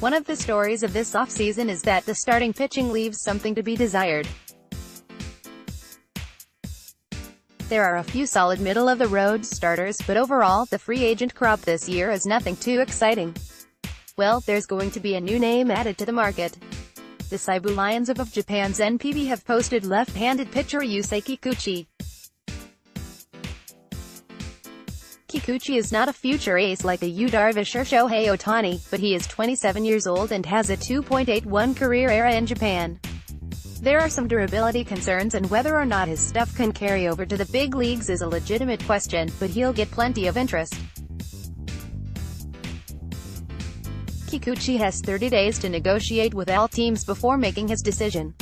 One of the stories of this offseason is that the starting pitching leaves something to be desired. There are a few solid middle-of-the-road starters, but overall, the free agent crop this year is nothing too exciting. Well, there's going to be a new name added to the market. The Seibu Lions of Japan's NPB have posted left-handed pitcher Yusei Kikuchi. Kikuchi is not a future ace like a Yu Darvish or Shohei Ohtani, but he is 27 years old and has a 2.81 career ERA in Japan. There are some durability concerns, and whether or not his stuff can carry over to the big leagues is a legitimate question, but he'll get plenty of interest. Kikuchi has 30 days to negotiate with all teams before making his decision.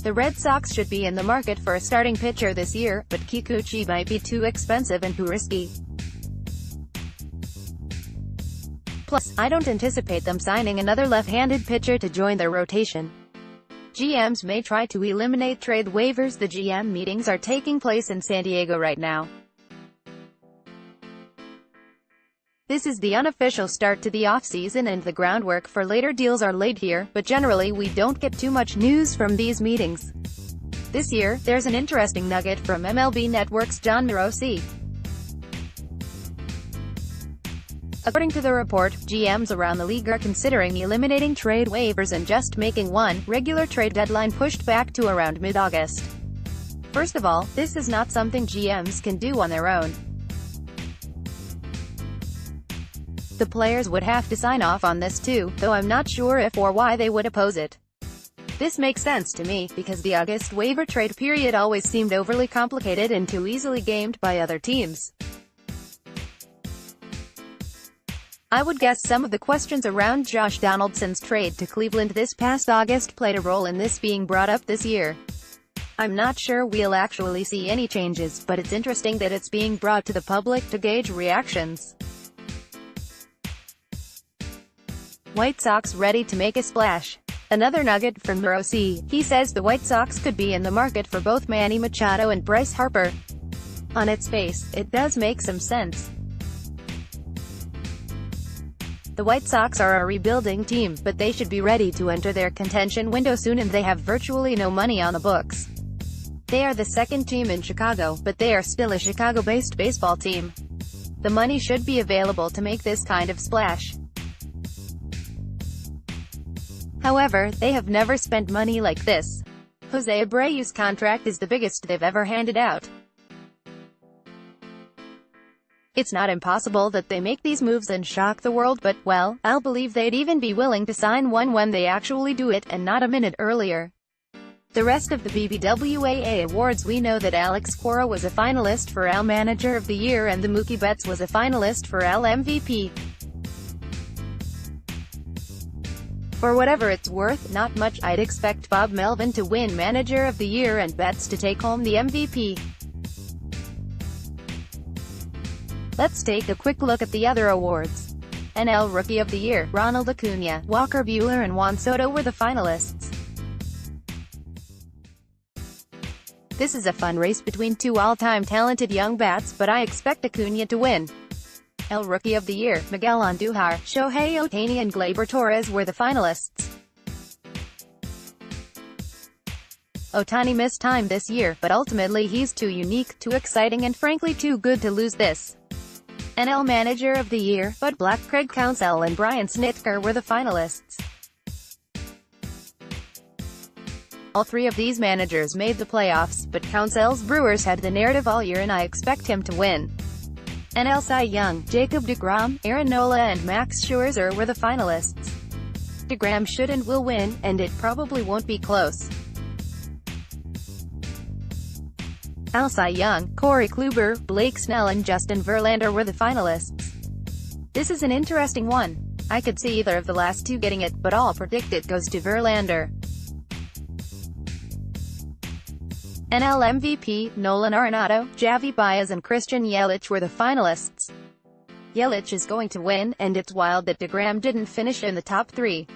The Red Sox should be in the market for a starting pitcher this year, but Kikuchi might be too expensive and too risky. Plus, I don't anticipate them signing another left-handed pitcher to join their rotation. GMs may try to eliminate trade waivers. The GM meetings are taking place in San Diego right now. This is the unofficial start to the offseason, and the groundwork for later deals are laid here, but generally we don't get too much news from these meetings. This year, there's an interesting nugget from MLB Network's John Morosi. According to the report, GMs around the league are considering eliminating trade waivers and just making one regular trade deadline pushed back to around mid-August. First of all, this is not something GMs can do on their own. The players would have to sign off on this too, though I'm not sure if or why they would oppose it. This makes sense to me, because the August waiver trade period always seemed overly complicated and too easily gamed by other teams. I would guess some of the questions around Josh Donaldson's trade to Cleveland this past August played a role in this being brought up this year. I'm not sure we'll actually see any changes, but it's interesting that it's being brought to the public to gauge reactions. White Sox ready to make a splash. Another nugget from Morosi. He says the White Sox could be in the market for both Manny Machado and Bryce Harper. On its face, it does make some sense. The White Sox are a rebuilding team, but they should be ready to enter their contention window soon, and they have virtually no money on the books. They are the second team in Chicago, but they are still a Chicago-based baseball team. The money should be available to make this kind of splash. However, they have never spent money like this. Jose Abreu's contract is the biggest they've ever handed out. It's not impossible that they make these moves and shock the world, but, well, I'll believe they'd even be willing to sign one when they actually do it, and not a minute earlier. The rest of the BBWAA awards: we know that Alex Cora was a finalist for AL Manager of the Year, and the Mookie Betts was a finalist for AL MVP. For whatever it's worth, not much. I'd expect Bob Melvin to win Manager of the Year and Betts to take home the MVP. Let's take a quick look at the other awards. NL Rookie of the Year: Ronald Acuna, Walker Buehler and Juan Soto were the finalists. This is a fun race between two all-time talented young bats, but I expect Acuna to win. NL Rookie of the Year: Miguel Andujar, Shohei Ohtani and Gleyber Torres were the finalists. Ohtani missed time this year, but ultimately he's too unique, too exciting and frankly too good to lose this. NL Manager of the Year: Bud Black, Craig Counsell and Brian Snitker were the finalists. All three of these managers made the playoffs, but Counsell's Brewers had the narrative all year and I expect him to win. NL Cy Young: Jacob deGrom, Aaron Nola and Max Scherzer were the finalists. deGrom should and will win, and it probably won't be close. AL Cy Young: Corey Kluber, Blake Snell and Justin Verlander were the finalists. This is an interesting one. I could see either of the last two getting it, but I'll predict it goes to Verlander. NL MVP: Nolan Arenado, Javi Baez and Christian Yelich were the finalists. Yelich is going to win, and it's wild that deGrom didn't finish in the top three.